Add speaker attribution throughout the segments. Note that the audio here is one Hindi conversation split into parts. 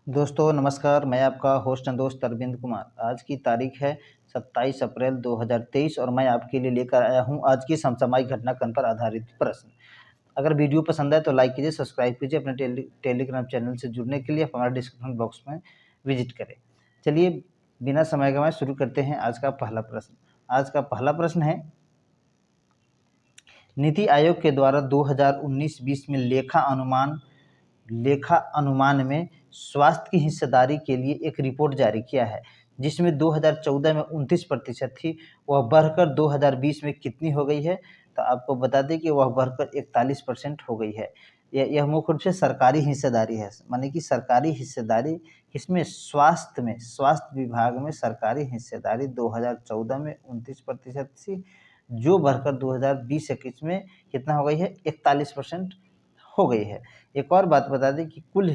Speaker 1: दोस्तों नमस्कार, मैं आपका होस्ट एंड दोस्त अरविंद कुमार। आज की तारीख है 27 अप्रैल 2023 और मैं आपके लिए लेकर आया हूं आज की समसामयिक घटनाक्रम पर आधारित प्रश्न। अगर वीडियो पसंद आए तो लाइक कीजिए, सब्सक्राइब कीजिए। अपने टेलीग्राम चैनल से जुड़ने के लिए हमारे डिस्क्रिप्शन बॉक्स में विजिट करें। चलिए बिना समय गंवाए शुरू करते हैं आज का पहला प्रश्न। आज का पहला प्रश्न है, नीति आयोग के द्वारा 2019-20 में लेखा अनुमान में स्वास्थ्य की हिस्सेदारी के लिए एक रिपोर्ट जारी किया है, जिसमें 2014 में 29% थी, वह बढ़कर 2020 में कितनी हो गई है? तो आपको बता दें कि वह बढ़कर 41% हो गई है। यह मुख्य रूप से सरकारी हिस्सेदारी है, माने कि सरकारी हिस्सेदारी इसमें स्वास्थ्य विभाग में सरकारी हिस्सेदारी 2014 में 29% थी, जो बढ़कर 2020-21 में कितना हो गई है? 41% हो गई है। एक और बात बता दें कि कुल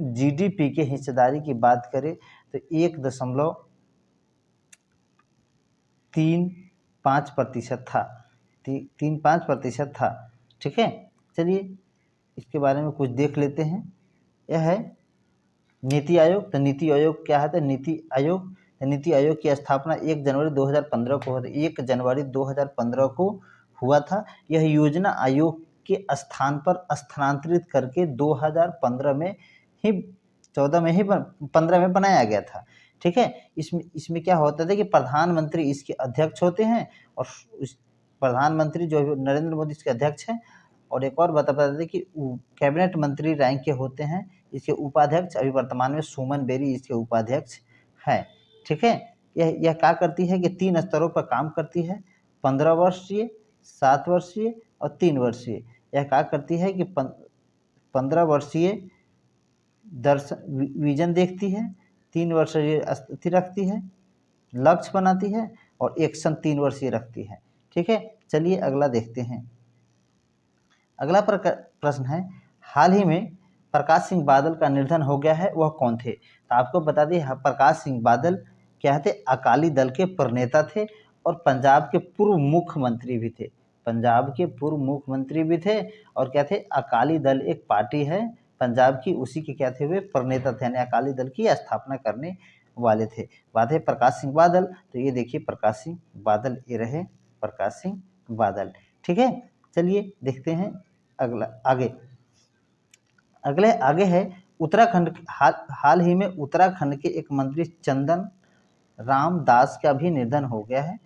Speaker 1: जीडीपी के हिस्सेदारी की बात करें तो 1.35% था, 35% था। ठीक है, चलिए इसके बारे में कुछ देख लेते हैं। यह है नीति आयोग। तो नीति आयोग क्या है? तो नीति आयोग की स्थापना 1 जनवरी 2015 को 1 जनवरी 2015 को हुआ था। यह योजना आयोग के स्थान पर स्थानांतरित करके 2015 में ही 15 में बनाया गया था। ठीक है, इसमें क्या होता था कि प्रधानमंत्री इसके अध्यक्ष होते हैं और प्रधानमंत्री जो नरेंद्र मोदी इसके अध्यक्ष हैं। और एक और बता दें कि कैबिनेट मंत्री रैंक के होते हैं। इसके उपाध्यक्ष अभी वर्तमान में सुमन बेरी इसके उपाध्यक्ष हैं। ठीक है, यह क्या करती है कि 3 स्तरों पर काम करती है, 15 वर्षीय, 7 वर्षीय और 3 वर्षीय। यह क्या करती है कि 15 वर्षीय विजन देखती है, 3 वर्षीय स्थिति रखती है, लक्ष्य बनाती है और एक्शन 3 वर्षीय रखती है। ठीक है, चलिए अगला देखते हैं। अगला प्रश्न है, हाल ही में प्रकाश सिंह बादल का निधन हो गया है, वह कौन थे? तो आपको बता दें प्रकाश सिंह बादल क्या थे? अकाली दल के प्रणेता थे और पंजाब के पूर्व मुख्यमंत्री भी थे। पंजाब के पूर्व मुख्यमंत्री भी थे और क्या थे? अकाली दल एक पार्टी है पंजाब की, उसी के क्या थे? वे प्रणेता थे, यानी अकाली दल की स्थापना करने वाले थे। बात है प्रकाश सिंह बादल, तो ये देखिए प्रकाश सिंह बादल, ये रहे प्रकाश सिंह बादल। ठीक है, चलिए देखते हैं अगला आगे है उत्तराखंड। हाल ही में उत्तराखंड के एक मंत्री चंदन राम दास का भी निधन हो गया है।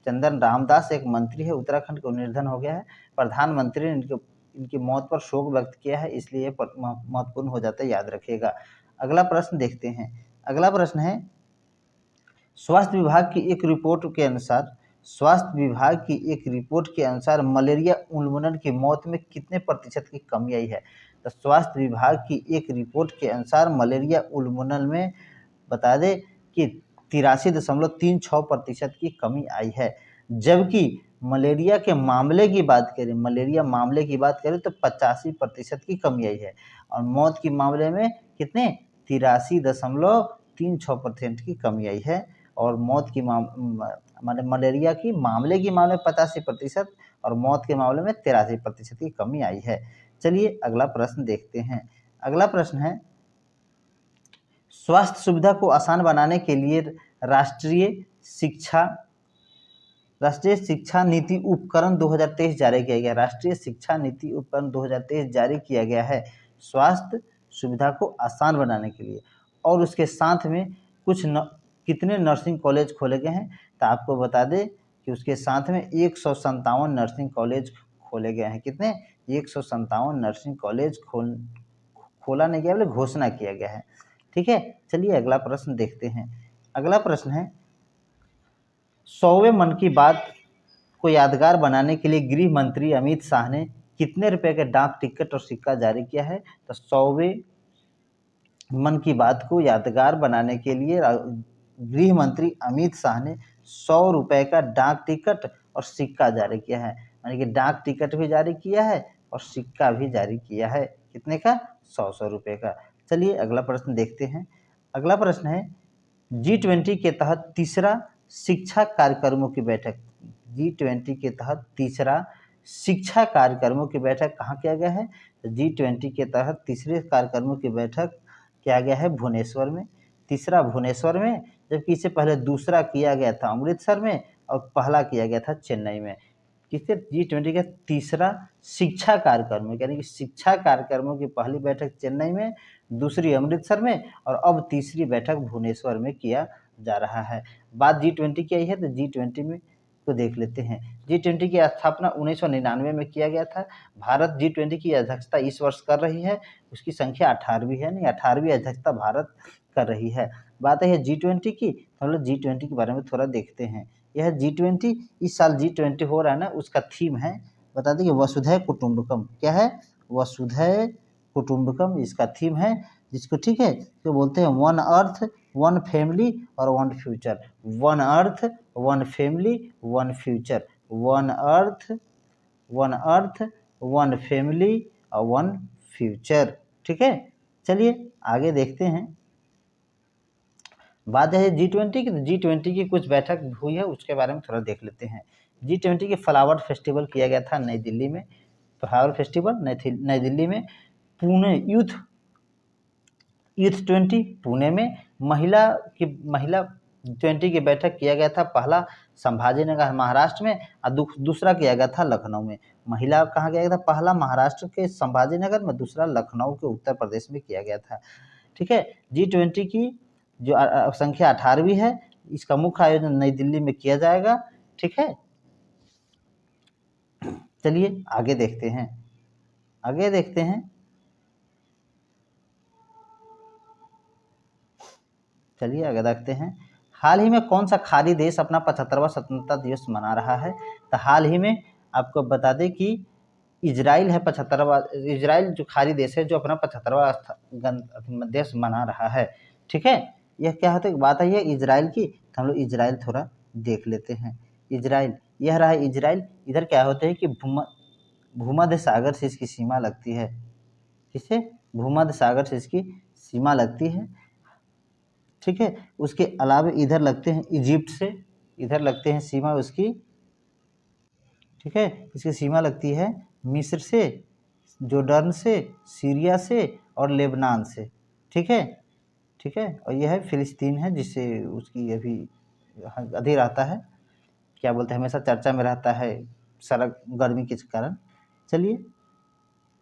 Speaker 1: चंदन राम दास एक मंत्री है उत्तराखंड का, निधन हो गया है। प्रधानमंत्री ने इनकी मौत पर शोक व्यक्त किया है, इसलिए महत्वपूर्ण हो जाता है, याद रखिएगा। अगला प्रश्न देखते हैं। अगला प्रश्न है, स्वास्थ्य विभाग की एक रिपोर्ट के अनुसार मलेरिया उन्मूलन की मौत में कितने प्रतिशत की कमी आई है? तो स्वास्थ्य विभाग की एक रिपोर्ट के अनुसार मलेरिया उन्मूलन में बता दें कि 83.36% की कमी आई है। जबकि मलेरिया मामले की बात करें तो 85% की कमी आई है और मौत के मामले में कितने? 83.36% की कमी आई है। और मौत की मलेरिया की मामले में 85% और मौत के मामले में 83% की कमी आई है। चलिए अगला प्रश्न देखते हैं। अगला प्रश्न है, स्वास्थ्य सुविधा को आसान बनाने के लिए राष्ट्रीय शिक्षा नीति उपकरण 2023 जारी किया गया। राष्ट्रीय शिक्षा नीति उपकरण 2023 जारी किया गया है स्वास्थ्य सुविधा को आसान बनाने के लिए। और उसके साथ में कितने नर्सिंग कॉलेज खोले गए हैं? तो आपको बता दें कि उसके साथ में 157 नर्सिंग कॉलेज खोले गए हैं। कितने? 157 नर्सिंग कॉलेज खोला नहीं गया, बल्कि घोषणा किया गया है। ठीक है, चलिए अगला प्रश्न देखते हैं। अगला प्रश्न है, 100वें मन की बात को यादगार बनाने के लिए गृह मंत्री अमित शाह ने कितने रुपए के डाक टिकट और सिक्का जारी किया है? तो 100वें मन की बात को यादगार बनाने के लिए गृह मंत्री अमित शाह ने 100 रुपए का डाक टिकट और सिक्का जारी किया है। यानी कि डाक टिकट भी जारी किया है और सिक्का भी जारी किया है। कितने का? 100 रुपए का। चलिए अगला प्रश्न देखते हैं। अगला प्रश्न है, G20 के तहत तीसरा शिक्षा कार्यक्रमों की बैठक कहाँ किया गया है? तो G20 के तहत तीसरे कार्यक्रमों की बैठक किया गया है भुवनेश्वर में, तीसरा भुवनेश्वर में, जबकि इससे पहले दूसरा किया गया था अमृतसर में और पहला किया गया था चेन्नई में। किससे? G20 का तीसरा शिक्षा कार्यक्रम, यानी कि शिक्षा कार्यक्रमों की पहली बैठक चेन्नई में, दूसरी अमृतसर में और अब तीसरी बैठक भुवनेश्वर में किया जा रहा है। बात G20 की आई है तो G20 में को देख लेते हैं। G20 की स्थापना 1999 में किया गया था। भारत G20 की अध्यक्षता इस वर्ष कर रही है, उसकी संख्या 18वीं है, नहीं 18वीं अध्यक्षता भारत कर रही है। बात है G20 की, हम लोग G20 के बारे में थोड़ा देखते हैं। यह G20 इस साल G20 हो रहा है ना, उसका थीम है, बता दें कि वसुधैव कुटुंबकम। क्या है? वसुधैव कुटुंबकम इसका थीम है, जिसको ठीक है तो बोलते हैं वन अर्थ वन फैमिली और one future. One earth one family one future. One earth one family और वन फ्यूचर। ठीक है, चलिए आगे देखते हैं। बात है G20 की, तो G20 की कुछ बैठक हुई है, उसके बारे में थोड़ा देख लेते हैं। G20 के फ्लावर फेस्टिवल किया गया था नई दिल्ली में, फ्लावर फेस्टिवल नई दिल्ली में। पुणे यूथ 20 पुणे में। महिला 20 की बैठक किया गया था पहला संभाजी नगर महाराष्ट्र में और दूसरा किया गया था लखनऊ में। महिला कहाँ किया गया था? पहला महाराष्ट्र के संभाजी नगर में, दूसरा लखनऊ के उत्तर प्रदेश में किया गया था। ठीक है, G20 की जो संख्या 18वीं है, इसका मुख्य आयोजन नई दिल्ली में किया जाएगा। ठीक है, चलिए आगे देखते हैं। चलिए आगे देखते हैं। हाल ही में कौन सा खाड़ी देश अपना 75वां स्वतंत्रता दिवस मना रहा है? तो हाल ही में आपको बता दें कि इजराइल है 75वां, इजराइल जो खाड़ी देश है जो अपना 75वां देश मना रहा है। ठीक है, यह क्या होता है? बात है इजराइल की, तो हम लोग इजराइल थोड़ा देख लेते हैं। इजराइल, यह रहा इजराइल। इधर क्या होता है कि भूमध्य सागर से इसकी सीमा लगती है। किससे? भूमध्य सागर से इसकी सीमा लगती है। ठीक है, उसके अलावा इधर लगते हैं इजिप्ट से, इधर लगते हैं सीमा उसकी। ठीक है, इसकी सीमा लगती है मिस्र से, जॉर्डन से, सीरिया से और लेबनान से। ठीक है, और यह है फिलिस्तीन है, जिससे उसकी अभी अधिक रहता है, क्या बोलते हैं, हमेशा चर्चा में रहता है सड़क गर्मी के कारण। चलिए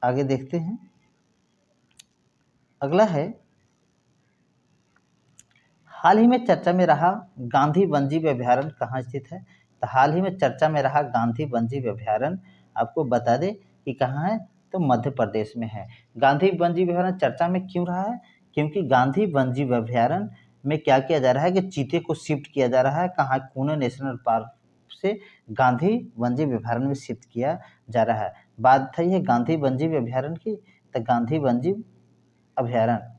Speaker 1: आगे देखते हैं। अगला है, हाल ही में चर्चा में रहा गांधी वन्यजीव अभयारण्य कहाँ स्थित है? तो हाल ही में चर्चा में रहा गांधी वन्यजीव अभयारण्य आपको बता दें कि कहाँ है, तो मध्य प्रदेश में है। गांधी वन्यजीव अभयारण्य चर्चा में क्यों रहा है? क्योंकि गांधी वन्यजीव अभयारण्य में क्या किया जा रहा है कि चीते को शिफ्ट किया जा रहा है। कहाँ? पुणे नेशनल पार्क से गांधी वन्यजीव अभयारण्य में शिफ्ट किया जा रहा है। बात है गांधी वन्यजीव अभयारण्य की, तो गांधी वन्यजीव अभयारण्य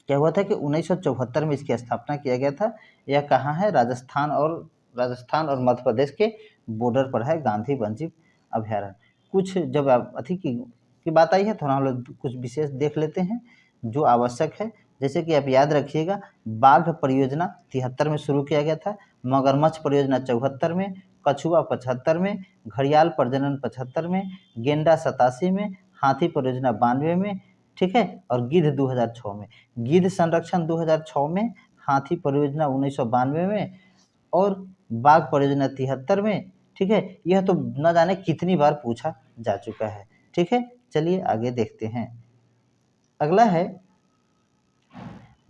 Speaker 1: क्या हुआ था कि 1974 में इसकी स्थापना किया गया था। यह कहाँ है? राजस्थान और मध्य प्रदेश के बॉर्डर पर है गांधी वन्यजीव अभयारण्य। कुछ जब अति की बात आई है, थोड़ा हम लोग कुछ विशेष देख लेते हैं जो आवश्यक है। जैसे कि आप याद रखिएगा, बाघ परियोजना 73 में शुरू किया गया था, मगरमच्छ परियोजना 74 में, कछुआ 75 में, घड़ियाल प्रजनन 75 में, गेंडा 87 में, हाथी परियोजना 92 में। ठीक है, और गिद्ध 2006 में, गिद्ध संरक्षण 2006 में, हाथी परियोजना 1992 में और बाघ परियोजना 73 में। ठीक है, यह तो न जाने कितनी बार पूछा जा चुका है। ठीक है, चलिए आगे देखते हैं। अगला है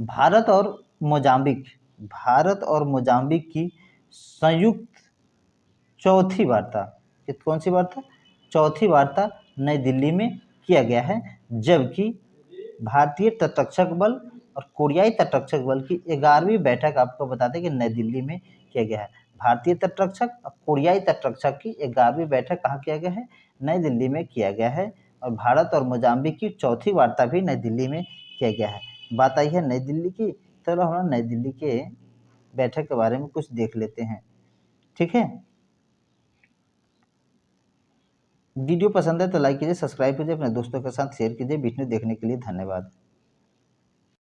Speaker 1: भारत और मोजाम्बिक की संयुक्त चौथी वार्ता। कौन सी वार्ता? चौथी वार्ता नई दिल्ली में किया गया है, जबकि भारतीय तटरक्षक बल और कोरियाई तटरक्षक बल की 11वीं बैठक आपको बता दें कि नई दिल्ली में किया गया है। भारतीय तटरक्षक और कोरियाई तटरक्षक की 11वीं बैठक कहाँ किया गया है? नई दिल्ली में किया गया है। और भारत और मोजाम्बिक की चौथी वार्ता भी नई दिल्ली में किया गया है। बात आई है नई दिल्ली की, चलो हम नई दिल्ली के बैठक के बारे में कुछ देख लेते हैं। ठीक है, वीडियो पसंद है तो लाइक कीजिए, सब्सक्राइब कीजिए, अपने दोस्तों के साथ शेयर कीजिए। वीडियो देखने के लिए धन्यवाद।